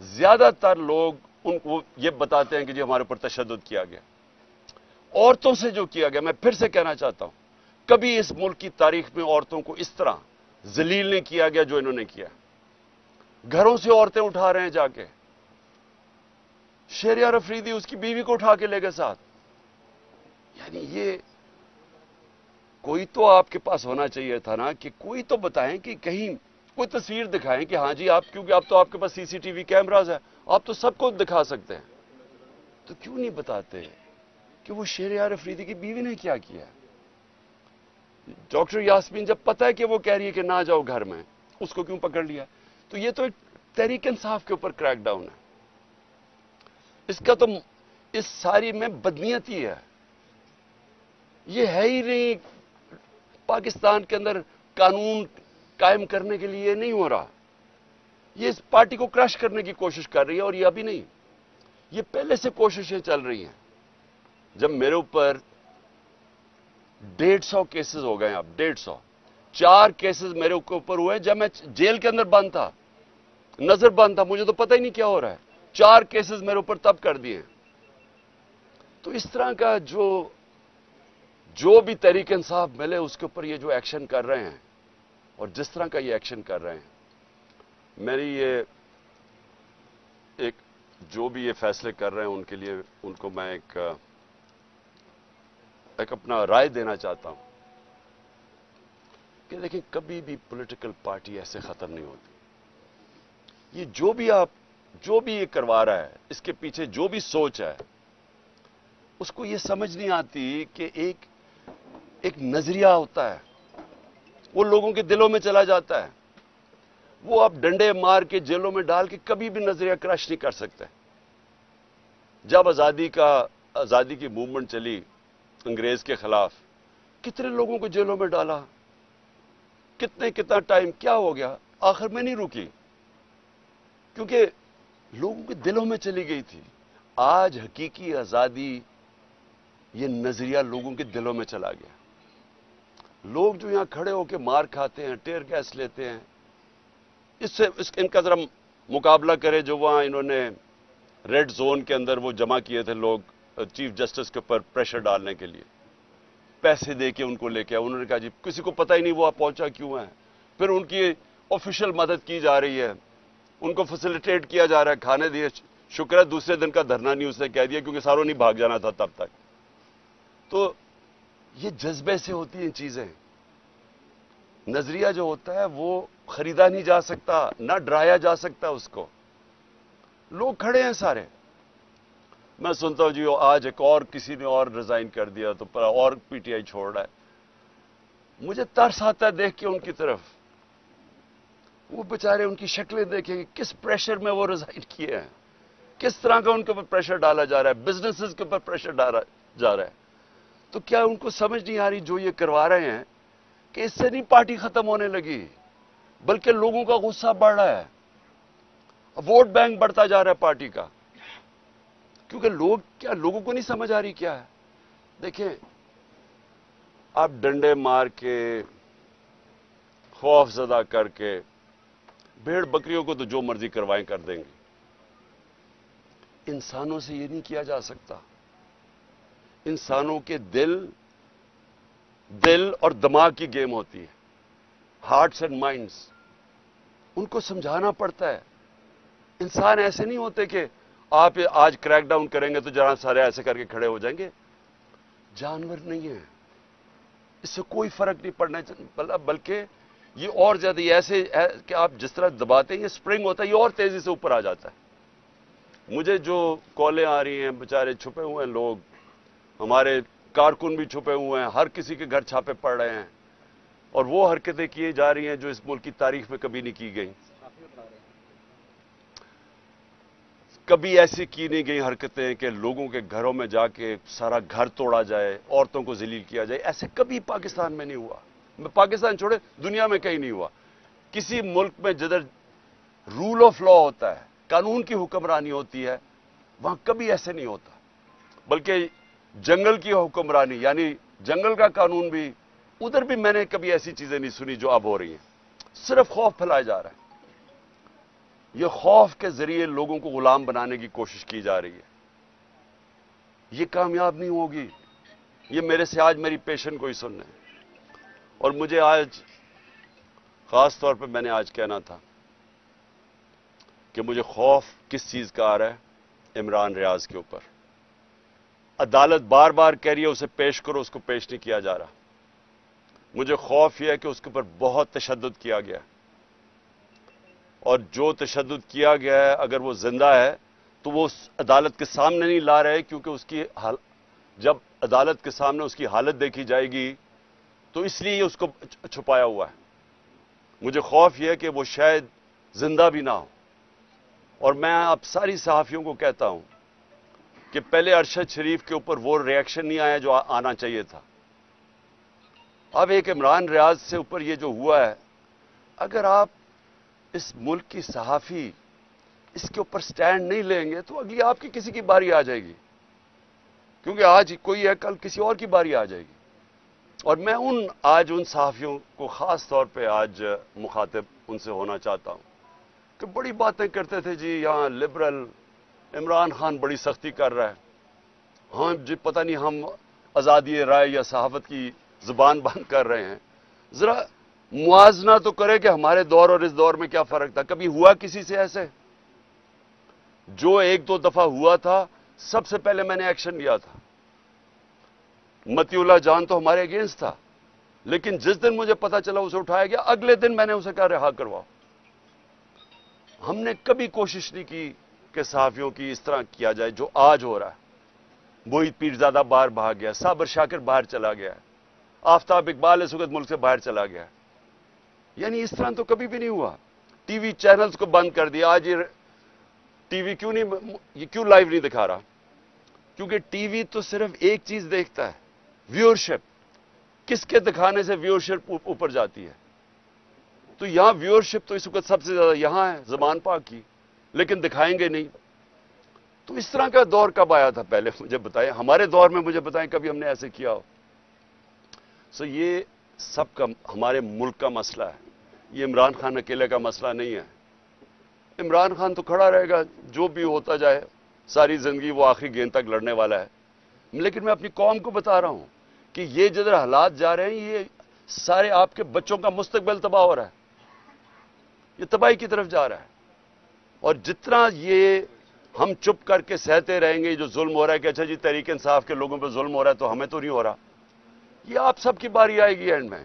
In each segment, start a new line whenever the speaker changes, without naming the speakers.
زیادہ تر لوگ ان کو یہ بتاتے ہیں کہ جی ہمارے اوپر تشدد کیا گیا. عورتوں سے جو کیا گیا، میں پھر سے کہنا چاہتا ہوں، کبھی اس ملک کی تاریخ میں عورتوں کو اس طرح ذلیل نہیں کیا گیا جو انہوں نے کیا. گھروں سے عورتیں اٹھا رہے ہیں جا کے. شہریار افریدی اس کی بیوی کو اٹھا کے لے گئے ساتھ. یعنی یہ کوئی تو آپ کے پاس ہونا چاہیے تھا نا، کہ کوئی تو بتائیں، کہ کہیں کوئی تصویر دکھائیں کہ ہاں جی آپ، کیونکہ اب تو آپ کے پاس سی سی ٹی وی کیمراز ہے، آپ تو سب کو دکھا سکتے ہیں. تو کیوں نہیں بتاتے کہ وہ شہریار افریدی کی بیوی نے کیا کیا؟ ڈاکٹر یاسمین جب پتہ ہے کہ وہ کہہ رہی ہے کہ نہ جاؤ گھر میں، اس کو کیوں پکڑ لیا؟ تو یہ تو ایک تحریک انصاف کے اوپر کریک ڈاؤن ہے. اس کا تو اس ساری میں بدنیت ہی ہے. یہ ہے ہی نہیں پاکستان کے اندر قانون قائم کرنے کے لیے نہیں ہو رہا. یہ اس پارٹی کو کرش کرنے کی کوشش کر رہی ہے، اور یہ ابھی نہیں، یہ پہلے سے کوششیں چل رہی ہیں. جب میرے اوپر 150 کیسز ہو گئے، اب 150 4 کیسز میرے اوپر ہوئے جب میں جیل کے اندر بند تھا، نظر بند تھا، مجھے تو پتہ ہی نہیں کیا ہو رہا ہے. 4 کیسز میرے اوپر تب کر دیے. تو اس طرح کا جو بھی تحریک انصاف ملے اس کے اوپر یہ جو ایکشن کر رہے ہیں، اور جس طرح کا یہ ایکشن کر رہے ہیں، میری یہ ایک جو بھی یہ فیصلے کر رہے ہیں ان کے لیے ان کو میں ایک اپنا رائے دینا چاہتا ہوں کہ دیکھیں، کبھی بھی پولیٹیکل پارٹی ایسے ختم نہیں ہوتی. یہ جو بھی یہ کروا رہا ہے، اس کے پیچھے جو بھی سوچ ہے، اس کو یہ سمجھ نہیں آتی کہ ایک نظریہ ہوتا ہے، وہ لوگوں کے دلوں میں چلا جاتا ہے. وہ آپ ڈنڈے مار کے جیلوں میں ڈال کے کبھی بھی نظریہ کرش نہیں کر سکتے. جب آزادی کی موومنٹ چلی انگریز کے خلاف، کتنے لوگوں کو جیلوں میں ڈالا، کتنا ٹائم کیا ہو گیا، آخر میں نہیں رکی، کیونکہ لوگوں کے دلوں میں چلی گئی تھی. آج حقیقی آزادی، یہ نظریہ لوگوں کے دلوں میں چلا گیا. لوگ جو یہاں کھڑے ہو کے مار کھاتے ہیں، ٹیئر گیس لیتے ہیں، ان کا ذرا مقابلہ کرے جو وہاں انہوں نے ریڈ زون کے اندر وہ جمع کیے تھے لوگ چیف جسٹس کے اوپر پریشر ڈالنے کے لیے، پیسے دے کے ان کو لے کے آئے. انہوں نے کہا جی کسی کو پتہ ہی نہیں وہ پہنچا کیوں ہے. پھر ان کی آفیشیل مدد کی جا رہی ہے، ان کو فیسیلیٹیٹ کیا جا رہا ہے، کھانے دیے. شکر ہے دوسرے دن کا دھرنا نہیں اس نے کہہ دیا، کیونکہ ساروں نہیں بھاگ جانا تھا تب تک. تو یہ جذبے سے ہوتی ہیں چیزیں. نظریہ جو ہوتا ہے وہ خریدا نہیں جا سکتا، نہ ڈرایا جا سکتا اس کو. لوگ کھڑے ہیں سارے. میں سنتا ہوں جی آج ایک اور کسی نے اور ریزائن کر دیا تو اور پی ٹی آئی چھوڑ رہا ہے. مجھے ترس آتا ہے دیکھ کے ان کی طرف. وہ بیچارے، ان کی شکلیں دیکھیں کہ کس پریشر میں وہ ریزائن کیے ہیں، کس طرح کا ان کے اوپر پریشر ڈالا جا رہا ہے، بزنسز کے اوپر پریشر ڈالا جا رہا ہے. تو کیا ان کو سمجھ نہیں آ رہی جو یہ کروا رہے ہیں کہ اس سے نہیں پارٹی ختم ہونے لگی، بلکہ لوگوں کا غصہ بڑھ رہا ہے، ووٹ بینک بڑھتا جا رہا ہے پارٹی کا. کیونکہ لوگوں کو نہیں سمجھ آ رہی کیا ہے. دیکھیں، آپ ڈنڈے مار کے، خوف زدہ کر کے، بھیڑ بکریوں کو تو جو مرضی کروائیں کر دیں گے. انسانوں سے یہ نہیں کیا جا سکتا. انسانوں کے دل اور دماغ کی گیم ہوتی ہے، ہارٹس اینڈ مائنڈس. ان کو سمجھانا پڑتا ہے. انسان ایسے نہیں ہوتے کہ آپ آج کریک ڈاؤن کریں گے تو جہاں سارے ایسے کر کے کھڑے ہو جائیں گے. جانور نہیں ہیں، اس سے کوئی فرق نہیں پڑنا چاہیے. بلکہ یہ اور زیادہ ایسے ہے کہ آپ جس طرح دباتے ہیں، یہ سپرنگ ہوتا ہے، یہ اور تیزی سے اوپر آ جاتا ہے. مجھے جو کالیں آ رہی ہیں، بیچارے چھپے ہوئے ہیں لوگ، ہمارے کارکن بھی چھپے ہوئے ہیں، ہر کسی کے گھر چھاپے پڑ رہے ہیں، اور وہ حرکتیں کی جا رہی ہیں جو اس ملک کی تاریخ میں کبھی نہیں کی گئیں. کبھی ایسی کی نہیں گئی حرکتیں کہ لوگوں کے گھروں میں جا کے سارا گھر توڑا جائے، عورتوں کو ذلیل کیا جائے. ایسے کبھی پاکستان میں نہیں ہوا. پاکستان چھوڑے، دنیا میں کہیں نہیں ہوا. کسی ملک میں جدھر رول آف لا ہوتا ہے، قانون کی حکمرانی ہوتی ہے، وہاں کبھی ایسے نہیں ہوتا. بلکہ جنگل کی حکمرانی، یعنی جنگل کا قانون بھی، ادھر بھی میں نے کبھی ایسی چیزیں نہیں سنی جو اب ہو رہی ہیں. صرف خوف پھیلایا جا رہا ہے. یہ خوف کے ذریعے لوگوں کو غلام بنانے کی کوشش کی جا رہی ہے. یہ کامیاب نہیں ہوگی. یہ میرے سے آج میری پیشن کو ہی سننا ہے. اور مجھے آج خاص طور پہ میں نے آج کہنا تھا کہ مجھے خوف کس چیز کا آ رہا ہے؟ عمران ریاض کے اوپر. عدالت بار بار کہہ رہی ہے اسے پیش کرو، اس کو پیش نہیں کیا جا رہا. مجھے خوف یہ ہے کہ اس کے اوپر بہت تشدد کیا گیا، اور جو تشدد کیا گیا ہے اگر وہ زندہ ہے تو وہ اس عدالت کے سامنے نہیں لا رہے، کیونکہ اس کی جب عدالت کے سامنے اس کی حالت دیکھی جائے گی تو اس لیے اس کو چھپایا ہوا ہے. مجھے خوف یہ ہے کہ وہ شاید زندہ بھی نہ ہو. اور میں اب ساری صحافیوں کو کہتا ہوں کہ پہلے ارشد شریف کے اوپر وہ ریئیکشن نہیں آیا جو آنا چاہیے تھا. اب ایک عمران ریاض سے اوپر یہ جو ہوا ہے، اگر آپ اس ملک کی صحافی اس کے اوپر سٹینڈ نہیں لیں گے تو اگلی آپ کی کسی کی باری آ جائے گی، کیونکہ آج کوئی ہے کل کسی اور کی باری آ جائے گی. اور میں آج ان صحافیوں کو خاص طور پہ آج مخاطب ان سے ہونا چاہتا ہوں کہ بڑی باتیں کرتے تھے جی یہاں لبرل عمران خان بڑی سختی کر رہا ہے، ہاں جی پتہ نہیں ہم آزادی رائے یا صحافت کی زبان بند کر رہے ہیں. ذرا موازنہ تو کرے کہ ہمارے دور اور اس دور میں کیا فرق تھا. کبھی ہوا کسی سے ایسے؟ جو ایک دو دفعہ ہوا تھا سب سے پہلے میں نے ایکشن لیا تھا. متی اللہ جان تو ہمارے اگینسٹ تھا، لیکن جس دن مجھے پتا چلا اسے اٹھایا گیا اگلے دن میں نے اسے کہا رہا کرواؤ. ہم نے کبھی کوشش نہیں کی کہ صحافیوں کی اس طرح کیا جائے جو آج ہو رہا ہے. موہت پیرزادہ باہر بھاگ گیا، صابر شاکر باہر چلا گیا، آفتاب اقبال اس وقت ملک سے باہر چلا گیا. یعنی اس طرح تو کبھی بھی نہیں ہوا. ٹی وی چینلز کو بند کر دیا. آج یہ ٹی وی کیوں لائیو نہیں دکھا رہا؟ کیونکہ ٹی وی تو صرف ایک چیز دیکھتا ہے، ویورشپ. کس کے دکھانے سے ویورشپ اوپر جاتی ہے؟ تو یہاں ویورشپ تو اس وقت سب سے زیادہ یہاں ہے زمان پاک کی، لیکن دکھائیں گے نہیں. تو اس طرح کا دور کب آیا تھا؟ پہلے مجھے بتائیں، ہمارے دور میں مجھے بتائیں کبھی ہم نے ایسے کیا ہو. یہ سب کا ہمارے ملک کا مسئلہ ہے. یہ عمران خان اکیلے کا مسئلہ نہیں ہے. عمران خان تو کھڑا رہے گا، جو بھی ہوتا جائے، ساری زندگی وہ آخری گیند تک لڑنے والا ہے. لیکن میں اپنی قوم کو بتا رہا ہوں کہ یہ جدھر حالات جا رہے ہیں یہ سارے آپ کے بچوں کا مستقبل تباہ ہو رہا ہے. یہ تباہی کی طرف جا رہا ہے. اور جتنا یہ ہم چپ کر کے سہتے رہیں گے جو ظلم ہو رہا ہے کہ اچھا جی تحریک انصاف کے لوگوں پہ ظلم ہو رہا ہے تو ہمیں تو نہیں ہو رہا، یہ آپ سب کی باری آئے گی اینڈ میں.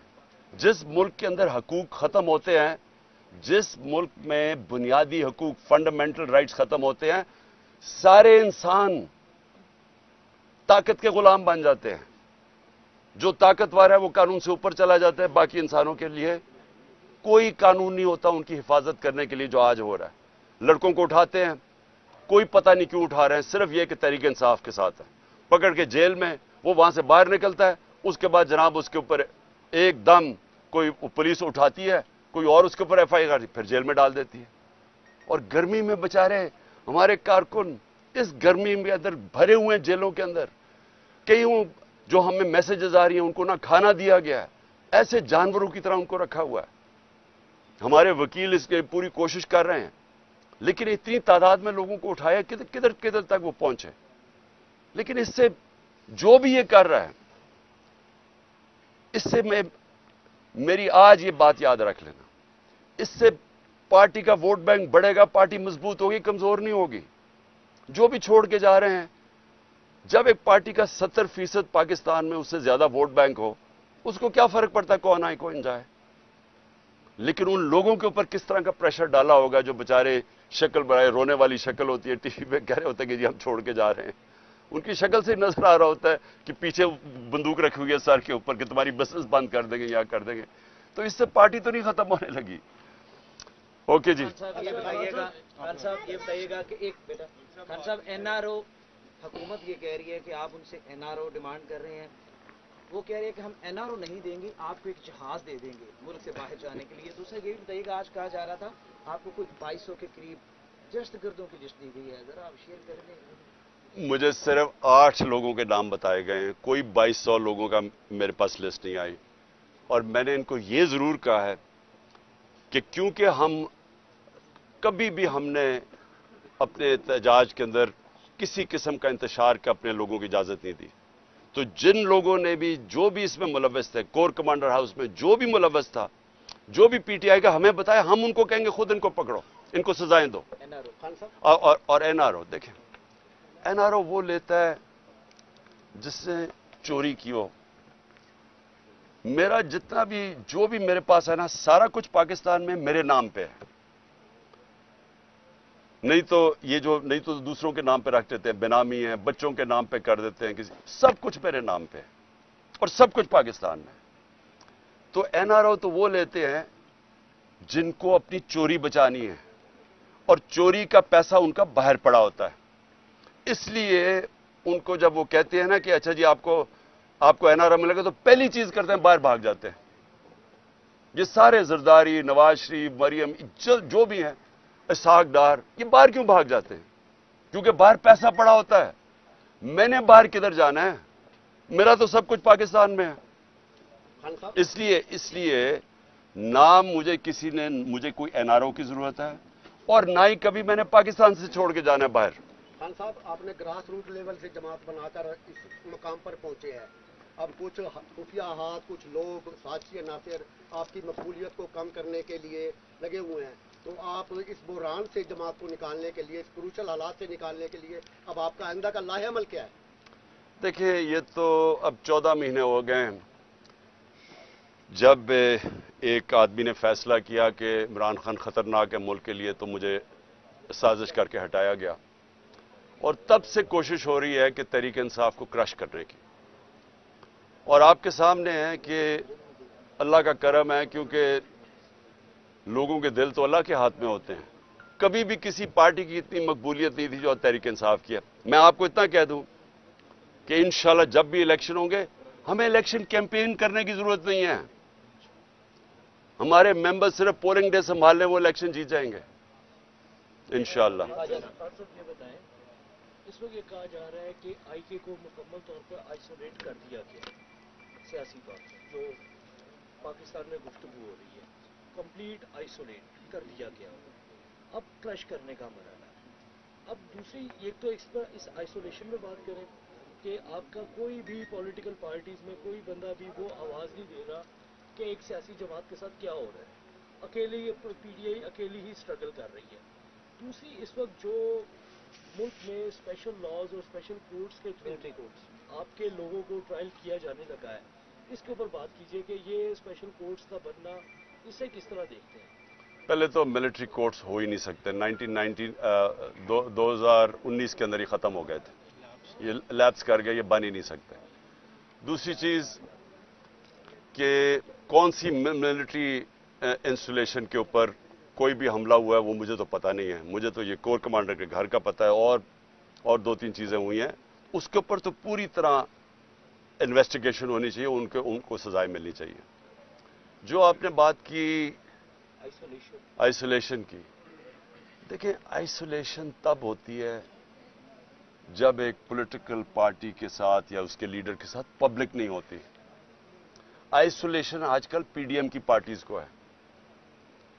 جس ملک کے اندر حقوق ختم ہوتے ہیں، جس ملک میں بنیادی حقوق فنڈامنٹل رائٹس ختم ہوتے ہیں، سارے انسان طاقت کے غلام بن جاتے ہیں. جو طاقتور ہے وہ قانون سے اوپر چلا جاتا ہے. باقی انسانوں کے لیے کوئی قانون نہیں ہوتا ان کی حفاظت کرنے کے لیے جو آج ہو رہا ہے. لڑکوں کو اٹھاتے ہیں، کوئی پتہ نہیں کیوں اٹھا رہے ہیں، صرف یہ کہ تحریک انصاف کے ساتھ ہے. پکڑ کے جیل میں وہ وہاں سے باہر نکلتا ہے، اس کے بعد جناب اس کے اوپر ایک دم کوئی پولیس اٹھاتی ہے، کوئی اور اس کے اوپر ایف آئی آر پھر جیل میں ڈال دیتی ہے. اور گرمی میں بچارے ہمارے کارکن اس گرمی میں اندر بھرے ہوئے ہیں جیلوں کے اندر. کئی جو ہمیں میسیجز آ رہی ہیں ان کو نہ کھانا دیا گیا ہے، ایسے جانوروں کی طرح ان کو رکھا ہوا ہے. ہمارے وکیل اس کے پوری کوشش کر رہے ہیں، لیکن اتنی تعداد میں لوگوں کو اٹھایا کدھر تک وہ پہنچے. لیکن اس سے جو بھی یہ کر رہا ہے، اس سے میری آج یہ بات یاد رکھ لینا، اس سے پارٹی کا ووٹ بینک بڑھے گا، پارٹی مضبوط ہوگی، کمزور نہیں ہوگی. جو بھی چھوڑ کے جا رہے ہیں، جب ایک پارٹی کا 70% پاکستان میں اس سے زیادہ ووٹ بینک ہو، اس کو کیا فرق پڑتا ہے کون آئے کون جائے. لیکن ان لوگوں کے اوپر کس طرح کا پریشر ڈالا ہوگا جو بےچارے شکل بنائے، رونے والی شکل ہوتی ہے، ٹی وی پہ کہہ رہے ہوتے ہیں کہ جی ہم چھوڑ کے جا رہے ہیں. ان کی شکل سے نظر آ رہا ہوتا ہے کہ پیچھے بندوق رکھی ہوئی ہے سر کے اوپر کہ تمہاری بزنس بند کر دیں گے یا کر دیں گے. تو اس سے پارٹی تو نہیں ختم ہونے لگی. اوکے جی.
خان صاحب یہ بتائیے گا کہ ایک بیٹا خان صاحب این آر او حکومت یہ کہہ رہی ہے کہ آپ ان سے این آر او ڈیمانڈ کر رہے ہیں. وہ کہہ رہے ہیں کہ ہم این آر او نہیں دیں گے، آپ کو ایک جہاز دے دیں گے ملک سے باہر جانے کے لیے. دوسرا یہ بھی بتائیے گا، آج کہا جا رہا تھا آپ کو کوئی 2200 کے قریب دہشت گردوں کی لسٹ دی گئی ہے، ذرا آپ شیئر کر دیں.
مجھے صرف 8 لوگوں کے نام بتائے گئے ہیں، کوئی 2200 لوگوں کا میرے پاس لسٹ نہیں آئی. اور میں نے ان کو یہ ضرور کہا ہے کہ کیونکہ ہم کبھی بھی ہم نے اپنے احتجاج کے اندر کسی قسم کا انتشار کا اپنے لوگوں کی اجازت نہیں دی. تو جن لوگوں نے بھی جو بھی اس میں ملوث تھے، کور کمانڈر ہاؤس میں جو بھی ملوث تھا، جو بھی پی ٹی آئی کا ہمیں بتایا، ہم ان کو کہیں گے خود ان کو پکڑو، ان کو سزائیں دو. اور این آر او دیکھیں، این آر او وہ لیتا ہے جس نے چوری کی ہو. میرا جتنا بھی جو بھی میرے پاس ہے نا، سارا کچھ پاکستان میں میرے نام پہ ہے. نہیں تو دوسروں کے نام پہ رکھ دیتے ہیں، بینامی ہیں، بچوں کے نام پہ کر دیتے ہیں، سب کچھ میرے نام پہ ہے اور سب کچھ پاکستان میں. تو این آر او تو وہ لیتے ہیں جن کو اپنی چوری بچانی ہے اور چوری کا پیسہ ان کا باہر پڑا ہوتا ہے. اس لیے ان کو جب وہ کہتے ہیں نا کہ اچھا جی آپ کو این آر او ملے گا، تو پہلی چیز کرتے ہیں باہر بھاگ جاتے ہیں. یہ سارے زرداری، نواز شریف، مریم، جو بھی ہیں، اسحاق ڈار، یہ باہر کیوں بھاگ جاتے ہیں؟ کیونکہ باہر پیسہ پڑا ہوتا ہے. میں نے باہر کدھر جانا ہے؟ میرا تو سب کچھ پاکستان میں ہے. اس لیے نہ مجھے کوئی این آر او کی ضرورت ہے اور نہ ہی کبھی میں نے پاکستان سے چھوڑ کے جانا ہے باہر.
خان صاحب، آپ نے گراس روٹ لیول سے جماعت بنا کر اس مقام پر پہنچے ہیں. اب کچھ خفیہ ہاتھ، کچھ لوگ، سازشی عناصر آپ کی مقبولیت کو کم کرنے کے لیے لگے ہوئے ہیں. تو آپ اس بحران سے جماعت کو نکالنے کے لیے، اس کروشل حالات سے نکالنے کے لیے اب آپ کا آئندہ کا لاہ عمل کیا ہے؟
دیکھیں، یہ تو اب 14 مہینے ہو گئے ہیں جب ایک آدمی نے فیصلہ کیا کہ عمران خان خطرناک ہے ملک کے لیے، تو مجھے سازش کر کے ہٹایا گیا. اور تب سے کوشش ہو رہی ہے کہ تحریک انصاف کو کرش کرنے کی. اور آپ کے سامنے ہے کہ اللہ کا کرم ہے، کیونکہ لوگوں کے دل تو اللہ کے ہاتھ میں ہوتے ہیں. کبھی بھی کسی پارٹی کی اتنی مقبولیت نہیں تھی جو تحریک انصاف کی ہے. میں آپ کو اتنا کہہ دوں کہ انشاءاللہ جب بھی الیکشن ہوں گے، ہمیں الیکشن کیمپین کرنے کی ضرورت نہیں ہے. ہمارے ممبر صرف پولنگ ڈے سنبھال لیں، وہ الیکشن جیت جائیں گے انشاءاللہ.
یہ بتائیں، اس وقت یہ کہا جا رہا ہے کہ آئی کے کو مکمل طور پر آئسولیٹ کر دیا گیا سیاسی طور پر، جو پاکستان میں گفتگو ہو رہی ہے، کمپلیٹ آئسولیٹ کر دیا گیا. اب کرش کرنے کا مرحلہ ہے. اب دوسری ایک تو اس آئسولیشن میں بات کریں کہ آپ کا کوئی بھی پولیٹیکل پارٹیز میں کوئی بندہ بھی وہ آواز نہیں دے رہا کہ ایک سیاسی جماعت کے ساتھ کیا ہو رہا ہے. اکیلے پی ٹی آئی اکیلی ہی اسٹرگل کر رہی ہے. دوسری اس وقت جو ملک میں اسپیشل لاز اور اسپیشل کورٹس کے تھرو آپ کے لوگوں کو ٹرائل کیا جانے لگا ہے، اس کے اوپر بات کیجئے کہ یہ اسپیشل کورٹس کا بننا، اسے کس طرح دیکھتے ہیں؟
پہلے تو ملٹری کورٹس ہو ہی نہیں سکتے. 2019 کے اندر ہی ختم ہو گئے تھے، یہ لیپس کر گئے، یہ بن ہی نہیں سکتے. دوسری چیز کہ کون سی ملٹری انسٹالیشن کے اوپر کوئی بھی حملہ ہوا ہے وہ مجھے تو پتہ نہیں ہے. مجھے تو یہ کور کمانڈر کے گھر کا پتہ ہے اور 2-3 چیزیں ہوئی ہیں. اس کے اوپر تو پوری طرح انویسٹیگیشن ہونی چاہیے، ان کو سزائیں ملنی چاہیے. جو آپ نے بات کی آئسولیشن کی، دیکھیں آئسولیشن تب ہوتی ہے جب ایک پولیٹیکل پارٹی کے ساتھ یا اس کے لیڈر کے ساتھ پبلک نہیں ہوتی. آئسولیشن آج کل پی ڈی ایم کی پارٹیز کو ہے.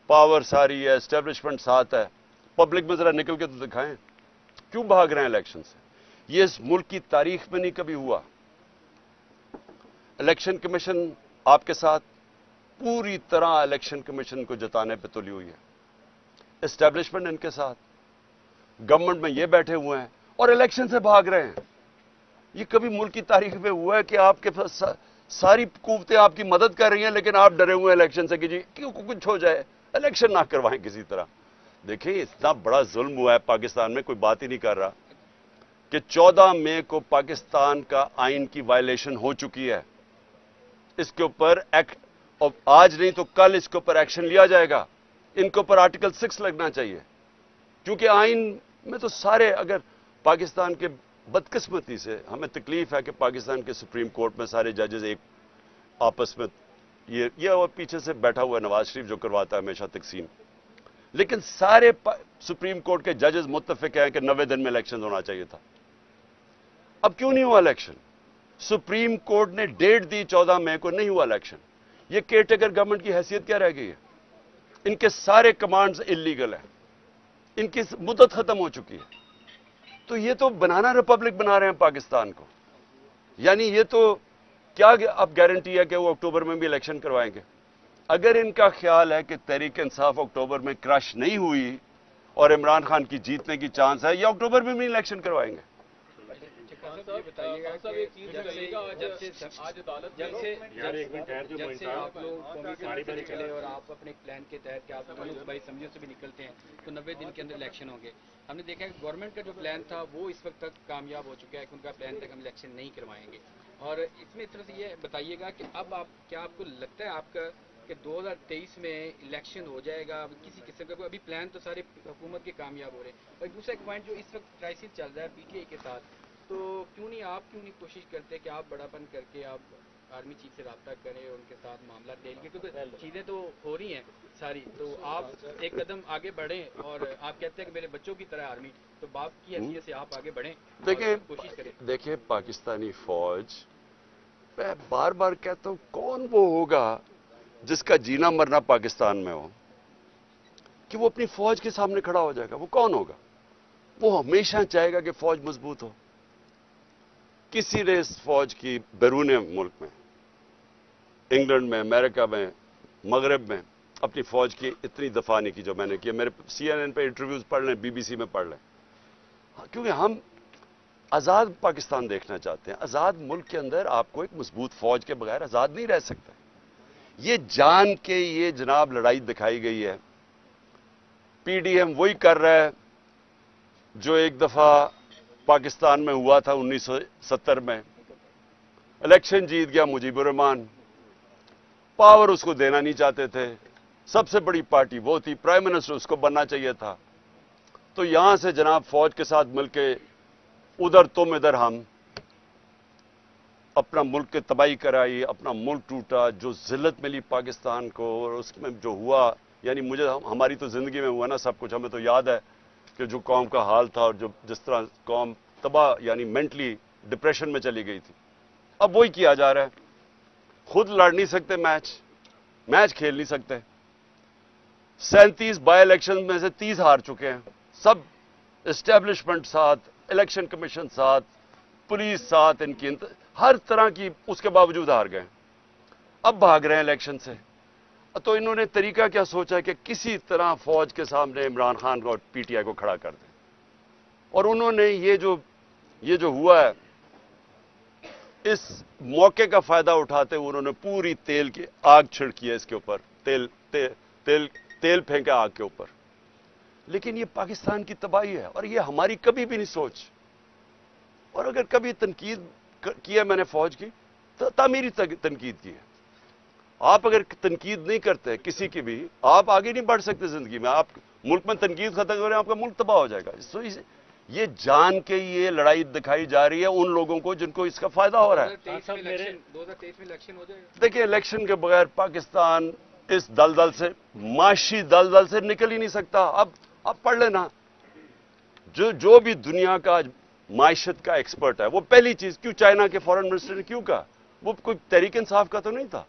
پاور ساری ہے، اسٹیبلشمنٹ ساتھ ہے، پبلک میں ذرا نکل کے تو دکھائیں کیوں بھاگ رہے ہیں الیکشن سے. یہ اس ملک کی تاریخ میں نہیں کبھی ہوا. الیکشن کمیشن آپ کے ساتھ پوری طرح الیکشن کمیشن کو جتانے پہ تلی ہوئی ہے. اسٹیبلشمنٹ ان کے ساتھ، گورنمنٹ میں یہ بیٹھے ہوئے ہیں اور الیکشن سے بھاگ رہے ہیں. یہ کبھی ملک کی تاریخ میں ہوا ہے کہ آپ کے پاس ساری قوتیں آپ کی مدد کر رہی ہیں لیکن آپ ڈرے ہوئے ہیں الیکشن سے کہ جی کیوں کچھ ہو جائے، الیکشن نہ کروائیں کسی طرح. دیکھیں اتنا بڑا ظلم ہوا ہے پاکستان میں، کوئی بات ہی نہیں کر رہا کہ 14 مئی کو پاکستان کا آئین کی وائلیشن ہو چکی ہے. اس کے اوپر آج نہیں تو کل اس کے اوپر ایکشن لیا جائے گا. ان کے اوپر آرٹیکل 6 لگنا چاہیے، کیونکہ آئین میں تو سارے، اگر پاکستان کے بدقسمتی سے ہمیں تکلیف ہے کہ پاکستان کے سپریم کورٹ میں سارے ججز ایک آپس میں یہ اور پیچھے سے بیٹھا ہوا ہے نواز شریف جو کرواتا ہے ہمیشہ تقسیم، لیکن سارے سپریم کورٹ کے ججز متفق ہیں کہ 90 دن میں الیکشن ہونا چاہیے تھا. اب کیوں نہیں ہوا الیکشن؟ سپریم کورٹ نے ڈیٹ دی 14 مئی کو، نہیں ہوا الیکشن. یہ کیئر ٹیکر گورنمنٹ کی حیثیت کیا رہ گئی ہے؟ ان کے سارے کمانڈز انلیگل ہیں. ان کی مدت ختم ہو چکی ہے. تو یہ تو بنانا ریپبلک بنا رہے ہیں پاکستان کو. یعنی یہ تو کیا اب گارنٹی ہے کہ وہ اکتوبر میں بھی الیکشن کروائیں گے؟ اگر ان کا خیال ہے کہ تحریک انصاف اکتوبر میں کرش نہیں ہوئی اور عمران خان کی جیتنے کی چانس ہے، یا اکتوبر میں بھی الیکشن کروائیں گے.
چلے اور آپ اپنے پلان کے تحت کہ آپ صوبائی اسمبلیوں سے بھی نکلتے ہیں تو 90 دن کے اندر الیکشن ہوں گے. ہم نے دیکھا کہ گورنمنٹ کا جو پلان تھا وہ اس وقت تک کامیاب ہو چکا ہے کہ ان کا پلان تک ہم الیکشن نہیں کروائیں گے. اور اس میں اس طرح سے یہ بتائیے گا کہ اب آپ کو لگتا ہے آپ کا کہ 2023 میں الیکشن ہو جائے گا؟ کسی قسم کا کوئی ابھی پلان تو سارے حکومت کے کامیاب ہو رہے ہیں. اور دوسرا ایک پوائنٹ جو اس وقت کرائسس چل رہا ہے پی ٹی آئی کے ساتھ، تو کیوں نہیں کوشش کرتے کہ آپ بڑا پن کر کے آپ آرمی چیف سے رابطہ کریں اور ان کے ساتھ معاملہ دیں، کیونکہ چیزیں تو ہو رہی ہیں ساری، تو آپ ایک قدم آگے بڑھیں. اور آپ کہتے ہیں کہ میرے بچوں کی طرح آرمی، تو باپ کی حیثیت سے آپ آگے بڑھیں، کوشش کریں.
دیکھیں پاکستانی فوج، میں بار بار کہتا ہوں، کون وہ ہوگا جس کا جینا مرنا پاکستان میں ہو کہ وہ اپنی فوج کے سامنے کھڑا ہو جائے گا؟ وہ کون ہوگا؟ وہ ہمیشہ چاہے گا کہ فوج مضبوط ہو. کسی نے اس فوج کی بیرون ملک میں، انگلینڈ میں، امریکہ میں، مغرب میں اپنی فوج کی اتنی دفاع نہیں کی جو میں نے کی. میرے CNN پہ انٹرویوز پڑھ لیں، BBC میں پڑھ لیں. کیونکہ ہم آزاد پاکستان دیکھنا چاہتے ہیں. آزاد ملک کے اندر آپ کو ایک مضبوط فوج کے بغیر آزاد نہیں رہ سکتا. یہ جان کے یہ جناب لڑائی دکھائی گئی ہے. PDM وہی کر رہا ہے جو ایک دفعہ پاکستان میں ہوا تھا 1970 میں. الیکشن جیت گیا مجیب الرحمان، پاور اس کو دینا نہیں چاہتے تھے، سب سے بڑی پارٹی وہ تھی، پرائم منسٹر اس کو بننا چاہیے تھا. تو یہاں سے جناب فوج کے ساتھ مل کے ادھر تم ادھر ہم، اپنا ملک کی تباہی کرائی، اپنا ملک ٹوٹا. جو ذلت ملی پاکستان کو اور اس میں جو ہوا، یعنی ہماری تو زندگی میں ہوا نا سب کچھ. ہمیں تو یاد ہے کہ جو قوم کا حال تھا اور جس طرح قوم تباہ، یعنی مینٹلی ڈپریشن میں چلی گئی تھی. اب وہی کیا جا رہا ہے. خود لڑ نہیں سکتے میچ کھیل نہیں سکتے. 37 بائی الیکشن میں سے 30 ہار چکے ہیں. سب اسٹیبلشمنٹ ساتھ، الیکشن کمیشن ساتھ، پولیس ساتھ، ان کی ہر طرح کی، اس کے باوجود ہار گئے. اب بھاگ رہے ہیں الیکشن سے. تو انہوں نے طریقہ کیا سوچا کہ کسی طرح فوج کے سامنے عمران خان کو اور PTI کو کھڑا کر دیں. اور انہوں نے یہ جو ہوا ہے، اس موقع کا فائدہ اٹھاتے ہوئے انہوں نے پوری تیل کی آگ چھڑکی ہے اس کے اوپر، تیل پھینکا آگ کے اوپر. لیکن یہ پاکستان کی تباہی ہے اور یہ ہماری کبھی بھی نہیں سوچ. اور اگر کبھی تنقید کی ہے میں نے فوج کی، تو تعمیری تنقید کی ہے. آپ اگر تنقید نہیں کرتے کسی کی بھی، آپ آگے نہیں بڑھ سکتے زندگی میں. آپ ملک میں تنقید ختم کریں، آپ کا ملک تباہ ہو جائے گا. یہ جان کے یہ لڑائی دکھائی جا رہی ہے ان لوگوں کو جن کو اس کا فائدہ ہو رہا ہے.
2023 میں الیکشن ہو جائے گا.
دیکھیں الیکشن کے بغیر پاکستان اس دلدل سے، معاشی دلدل سے نکل ہی نہیں سکتا. اب پڑھ لینا، جو بھی دنیا کا معیشت کا ایکسپرٹ ہے، وہ پہلی چیز، کیوں چائنا کے فارن منسٹر نے کیوں کہا؟ وہ کوئی تحریک انصاف کا تو نہیں تھا.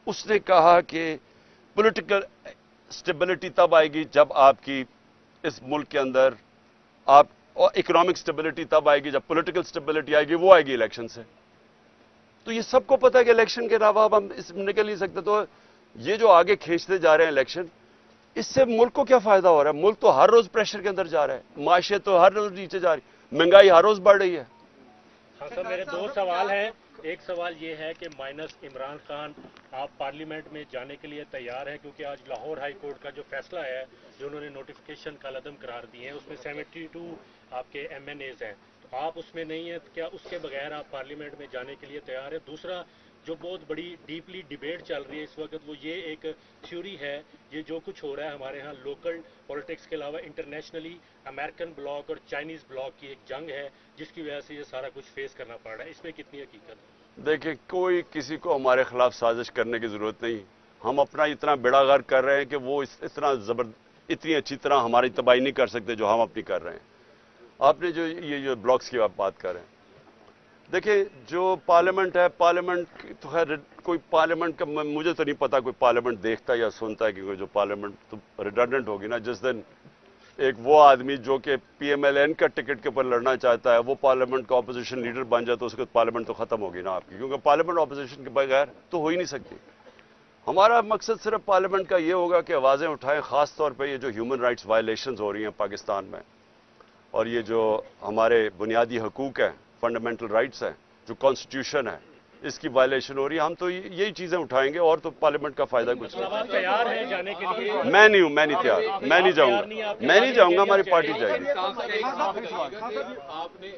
اس نے کہا کہ پولیٹیکل سٹیبلٹی تب آئے گی جب آپ کی اس ملک کے اندر اور اکنامک سٹیبلٹی تب آئے گی جب پولیٹیکل سٹیبلٹی آئے گی، وہ آئے گی الیکشن سے. تو یہ سب کو پتا ہے کہ الیکشن کے علاوہ اب ہم اس میں نکل نہیں سکتے. تو یہ جو آگے کھینچتے جا رہے ہیں الیکشن، اس سے ملک کو کیا فائدہ ہو رہا ہے؟ ملک تو ہر روز پریشر کے اندر جا رہا ہے، معاشیت تو ہر روز نیچے جا رہی ہے، مہنگائی ہر روز بڑھ رہی ہے.
ہاں سر، میرے 2 سوال ہیں. ایک سوال یہ ہے کہ مائنس عمران خان، آپ پارلیمنٹ میں جانے کے لیے تیار ہیں؟ کیونکہ آج لاہور ہائی کورٹ کا جو فیصلہ ہے، جو انہوں نے نوٹیفیکیشن کالعدم قرار دیے ہیں، اس میں 72 آپ کے MNAs ہیں. تو آپ اس میں نہیں ہیں، کیا اس کے بغیر آپ پارلیمنٹ میں جانے کے لیے تیار ہیں؟ دوسرا، جو بہت بڑی ڈیپلی ڈیبیٹ چل رہی ہے اس وقت، وہ یہ ایک تھیوری ہے، یہ جو کچھ ہو رہا ہے ہمارے ہاں لوکل پولیٹکس کے علاوہ انٹرنیشنلی امریکن بلاک اور چائنیز بلاک کی ایک جنگ ہے، جس کی وجہ سے یہ سارا کچھ فیس کرنا پڑ رہا ہے. اس میں کتنی حقیقت ہے؟
دیکھیں، کوئی کسی کو ہمارے خلاف سازش کرنے کی ضرورت نہیں. ہم اپنا اتنا بیڑا غرق کر رہے ہیں کہ وہ اتنی اچھی طرح ہماری تباہی نہیں کر سکتے جو ہم اپنی کر رہے ہیں. آپ نے جو بلاکس کی بات کر رہے ہیں، دیکھیں جو پارلیمنٹ ہے، پارلیمنٹ تو خیر کوئی پارلیمنٹ کا مجھے تو نہیں پتا کوئی پارلیمنٹ دیکھتا یا سنتا ہے، کہ جو پارلیمنٹ تو ریڈنڈنٹ ہوگی نا. ایک وہ آدمی جو کہ PMLN کا ٹکٹ کے اوپر لڑنا چاہتا ہے وہ پارلیمنٹ کا اپوزیشن لیڈر بن جائے تو اس کے پارلیمنٹ تو ختم ہوگی نا آپ کی، کیونکہ پارلیمنٹ اپوزیشن کے بغیر تو ہو ہی نہیں سکتی۔ ہمارا مقصد صرف پارلیمنٹ کا یہ ہوگا کہ آوازیں اٹھائیں، خاص طور پہ یہ جو ہیومن رائٹس وائلیشنز ہو رہی ہیں پاکستان میں، اور یہ جو ہمارے بنیادی حقوق ہیں، فنڈامنٹل رائٹس ہیں، جو کانسٹیٹیوشن ہے، اس کی وائلیشن ہو رہی ہے، ہم تو یہی چیزیں اٹھائیں گے، اور تو پارلیمنٹ کا فائدہ کچھ نہیں۔
تیار ہیں جانے کے لیے؟
میں نہیں ہوں، میں نہیں تیار، میں نہیں جاؤں گا، میں نہیں جاؤں گا، ہماری پارٹی جائے گی۔
آپ نے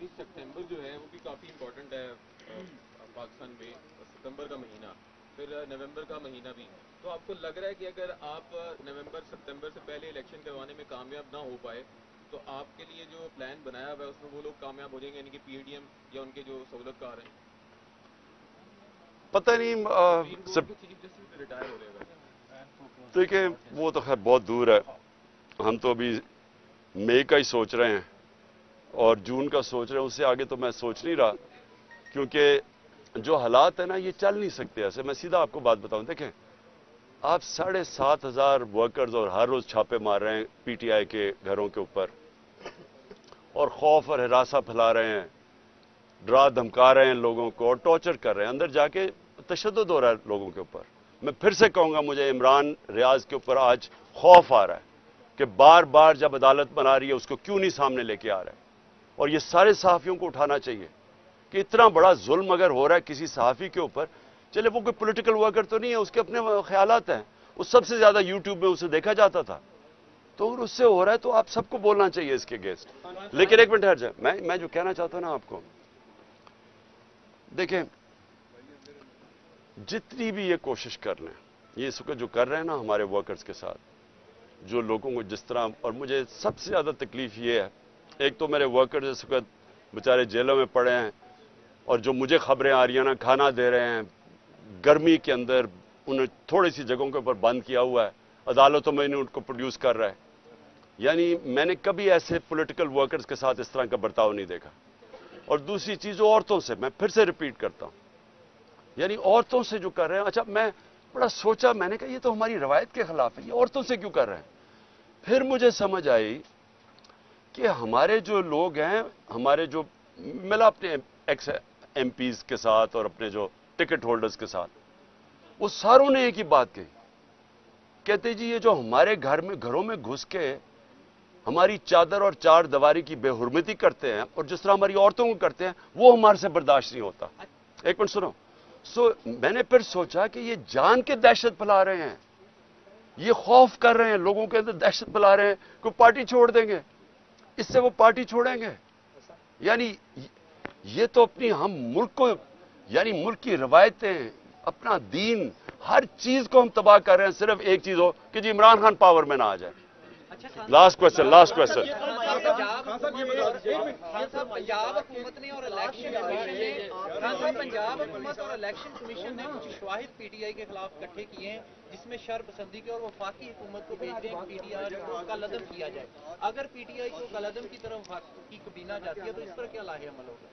ستمبر جو ہے وہ بھی کافی امپورٹنٹ ہے پاکستان میں، ستمبر کا مہینہ، پھر نومبر کا مہینہ بھی، تو آپ کو لگ رہا ہے کہ اگر آپ نومبر ستمبر سے پہلے الیکشن کروانے میں کامیاب نہ ہو پائے تو آپ کے لیے جو پلان بنایا ہوا ہے اس میں وہ لوگ کامیاب ہو جائیں گے، یعنی کہ PDM یا ان کے جو سہولت کار ہیں؟
پتہ نہیں
ریٹائر ہو رہے ہیں،
دیکھیں وہ تو خیر بہت دور ہے، ہم تو ابھی مئی کا ہی سوچ رہے ہیں اور جون کا سوچ رہے ہیں، اس سے آگے تو میں سوچ نہیں رہا، کیونکہ جو حالات ہیں نا یہ چل نہیں سکتے ایسے۔ میں سیدھا آپ کو بات بتاؤں، دیکھیں آپ 7,500 ورکرز اور ہر روز چھاپے مار رہے ہیں PTI کے گھروں کے اوپر، اور خوف اور ہراساں پھیلا رہے ہیں، ڈرا دھمکا رہے ہیں لوگوں کو اور ٹارچر کر رہے ہیں، اندر جا کے تشدد ہو رہا ہے لوگوں کے اوپر۔ میں پھر سے کہوں گا، مجھے عمران ریاض کے اوپر آج خوف آ رہا ہے کہ بار بار جب عدالت بنا رہی ہے اس کو کیوں نہیں سامنے لے کے آ رہا ہے، اور یہ سارے صحافیوں کو اٹھانا چاہیے کہ اتنا بڑا ظلم اگر ہو رہا ہے کسی صحافی کے اوپر، چلے وہ کوئی پولیٹیکل ورکر تو نہیں ہے، اس کے اپنے خیالات ہیں، وہ سب سے زیادہ YouTube میں اسے دیکھا جاتا تھا، تو اگر اس سے ہو رہا ہے تو آپ سب کو بولنا چاہیے اس کے اگینسٹ۔ لیکن ایک منٹ ٹھہر جائے، میں جو کہنا چاہتا ہوں نا آپ کو، دیکھیں جتنی بھی یہ کوشش کر لیں، یہ اس وقت جو کر رہے ہیں نا ہمارے ورکرز کے ساتھ، جو لوگوں کو جس طرح، اور مجھے سب سے زیادہ تکلیف یہ ہے، ایک تو میرے ورکرز اس وقت بیچارے جیلوں میں پڑے ہیں، اور جو مجھے خبریں آ رہی ہیں نا، کھانا دے رہے ہیں گرمی کے اندر، انہیں تھوڑی سی جگہوں کے اوپر بند کیا ہوا ہے، عدالتوں میں ان کو پروڈیوس کر رہا ہے۔ یعنی میں نے کبھی ایسے پولیٹیکل ورکرز کے ساتھ اس طرح کا برتاؤ نہیں دیکھا۔ اور دوسری چیز عورتوں سے، میں پھر سے ریپیٹ کرتا ہوں، یعنی عورتوں سے جو کر رہے ہیں، اچھا میں بڑا سوچا، میں نے کہا یہ تو ہماری روایت کے خلاف ہے، یہ عورتوں سے کیوں کر رہے ہیں؟ پھر مجھے سمجھ آئی کہ ہمارے جو لوگ ہیں، ہمارے جو ملا اپنے ایکس MPs کے ساتھ اور اپنے جو ٹکٹ ہولڈرز کے ساتھ، وہ ساروں نے ایک ہی بات کہی، کہتے جی یہ جو ہمارے گھروں میں گھس کے ہماری چادر اور چار دیواری کی بے حرمتی کرتے ہیں اور جس طرح ہماری عورتوں کو کرتے ہیں وہ ہمارے سے برداشت نہیں ہوتا۔ ایک منٹ سنو، میں نے پھر سوچا کہ یہ جان کے دہشت پھیلا رہے ہیں، یہ خوف کر رہے ہیں لوگوں کے اندر، دہشت پھیلا رہے ہیں، کوئی پارٹی چھوڑ دیں گے، اس سے وہ پارٹی چھوڑیں گے۔ یعنی یہ تو اپنی ہم ملک کو، یعنی ملک کی روایتیں، اپنا دین، ہر چیز کو ہم تباہ کر رہے ہیں، صرف ایک چیز ہو کہ جی عمران خان پاور میں نہ آ جائے۔ لاسٹ کوشچن
پنجاب حکومت نے اور الیکشن کمیشن نے کچھ شواہد PTI کے خلاف اکٹھے کیے ہیں جس میں شر پسندی کے اور وفاقی حکومت کو بھیجنے PTI کو کالعدم کیا جائے۔ اگر PTI کو کالعدم کی طرف کی کابینہ جاتی ہے تو اس پر کیا لاحق عمل ہوگا؟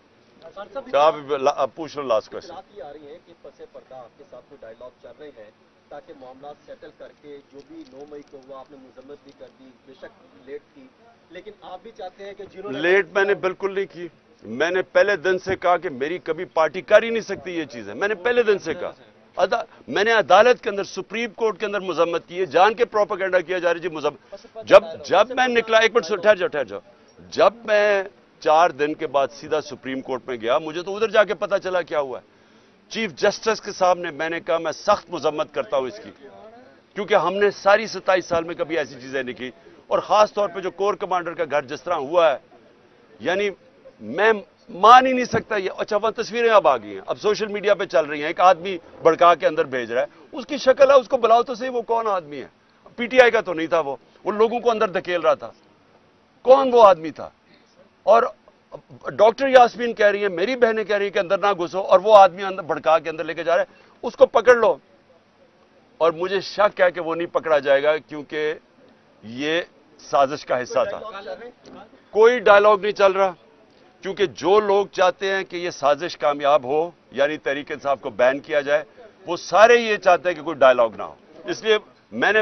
آپ پوچھ لو لاسٹ کوشچن۔
یہ آ رہی ہے کہ پس پردہ آپ کے ساتھ کوئی ڈائیلاگ چل رہے ہیں تاکہ معاملات سیٹل کر کے، جو بھی 9 مئی کو ہوا آپ نے مذمت بھی کر دی، بے شک لیٹ تھی، لیکن آپ بھی چاہتے ہیں کہ جنہوں نے
لیٹ میں نے بالکل نہیں کی، میں نے پہلے دن سے کہا کہ میری کبھی پارٹی کر ہی نہیں سکتی یہ چیزیں، میں نے پہلے دن سے کہا، میں نے عدالت کے اندر، سپریم کورٹ کے اندر مذمت کی ہے، جان کے پروپیگنڈا کیا جا رہی جی مذمت۔ جب میں نکلا، ایک منٹ ٹھہر جاؤ، جب میں 4 دن کے بعد سیدھا سپریم کورٹ میں گیا، مجھے تو ادھر جا کے پتا چلا کیا ہوا ہے۔ چیف جسٹس کے سامنے میں نے کہا میں سخت مذمت کرتا ہوں اس کی، کیونکہ ہم نے ساری 27 سال میں کبھی ایسی چیزیں نہیں کی، اور خاص طور پہ جو کور کمانڈر کا گھر جس طرح ہوا ہے، یعنی میں مان ہی نہیں سکتا یہ۔ اچھا وہ تصویریں اب آ گئی ہیں، اب سوشل میڈیا پہ چل رہی ہیں، ایک آدمی بڑکا کے اندر بھیج رہا ہے، اس کی شکل ہے، اس کو بلاؤ تو صحیح، وہ کون آدمی ہے؟ PTI کا تو نہیں تھا، وہ لوگوں کو اندر دھکیل رہا تھا، کون وہ آدمی تھا؟ اور ڈاکٹر یاسمین کہہ رہی ہے، میری بہنیں کہہ رہی ہیں کہ اندر نہ گھسو، اور وہ آدمی اندر بھڑکا کے اندر لے کے جا رہا ہے، اس کو پکڑ لو۔ اور مجھے شک ہے کہ وہ نہیں پکڑا جائے گا، کیونکہ یہ سازش کا حصہ تھا۔ کوئی ڈائیلاگ نہیں چل رہا، کیونکہ جو لوگ چاہتے ہیں کہ یہ سازش کامیاب ہو، یعنی تحریک انصاف کو بین کیا جائے، وہ سارے یہ چاہتے ہیں کہ کوئی ڈائیلاگ نہ ہو۔ اس لیے میں نے